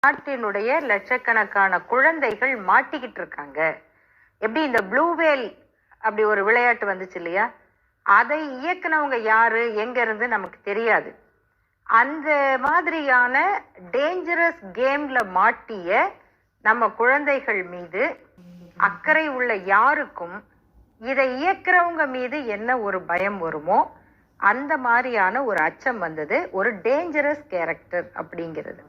நாட்டினுடைய லட்சக்கணக்கான குழந்தைகள் மாட்டிக்கிட்டு இருக்காங்க. எப்படி இந்த ப்ளூ வேல் அப்படி ஒரு விளையாட்டு வந்துச்சு இல்லையா, அதை இயக்குனவங்க யாரு எங்க இருந்து நமக்கு தெரியாது. அந்த மாதிரியான டேஞ்சரஸ் கேம்ல மாட்டிய நம்ம குழந்தைகள் மீது அக்கறை உள்ள யாருக்கும் இதை இயக்குறவங்க மீது என்ன ஒரு பயம் வருமோ அந்த மாதிரியான ஒரு அச்சம் வந்தது. ஒரு டேஞ்சரஸ் கேரக்டர் அப்படிங்கிறது.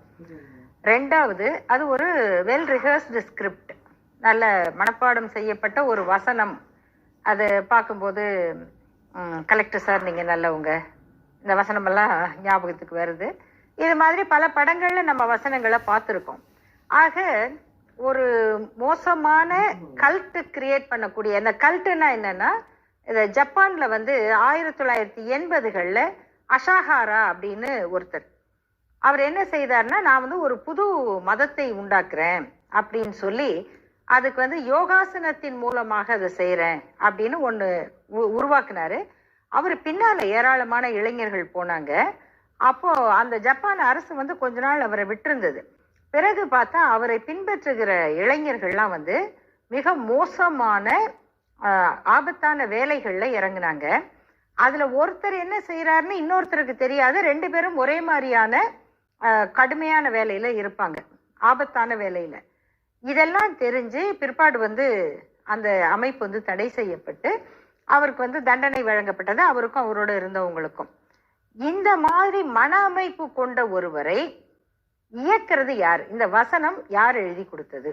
ரெண்டாவது, அது ஒரு வெல் ரிஹர்ஸ்டு ஸ்கிரிப்ட், நல்ல மனப்பாடம் செய்யப்பட்ட ஒரு வசனம். அதை பார்க்கும்போது கலெக்டர் சார் நீங்க நல்லவங்க, இந்த வசனமெல்லாம் ஞாபகத்துக்கு வருது. இது மாதிரி பல படங்கள்ல நம்ம வசனங்களை பார்த்துருக்கோம். ஆக ஒரு மோசமான கல்ட் கிரியேட் பண்ணக்கூடிய, இந்த கல்ட்டுன்னா என்னன்னா, இந்த ஜப்பான்ல 1980களில் அஷாஹாரா அப்படின்னு ஒருத்தர், அவர் என்ன செய்தார்னா, நான் ஒரு புது மதத்தை உண்டாக்குறேன் அப்படின்னு சொல்லி அதுக்கு யோகாசனத்தின் மூலமாக அதை செய்யறேன் அப்படின்னு ஒண்ணு உருவாக்குனாரு. அவர் பின்னால ஏராளமான இளைஞர்கள் போனாங்க. அப்போ அந்த ஜப்பான் அரசு கொஞ்ச நாள் அவரை விட்டிருந்தது. பிறகு பார்த்தா அவரை பின்பற்றுகிற இளைஞர்கள்லாம் மிக மோசமான ஆபத்தான வேலைகள்ல இறங்குனாங்க. அதுல ஒருத்தர் என்ன செய்யறாருன்னு இன்னொருத்தருக்கு தெரியாது. ரெண்டு பேரும் ஒரே மாதிரியான கடுமையான வேலையில இருப்பாங்க, ஆபத்தான வேலையில. இதெல்லாம் தெரிஞ்சு பிற்பாடு அந்த அமைப்பு தடை செய்யப்பட்டு அவருக்கு தண்டனை வழங்கப்பட்டது, அவருக்கும் அவரோட இருந்தவங்களுக்கும். இந்த மாதிரி மன அமைப்பு கொண்ட ஒருவரை இயக்கிறது யார்? இந்த வசனம் யார் எழுதி கொடுத்தது?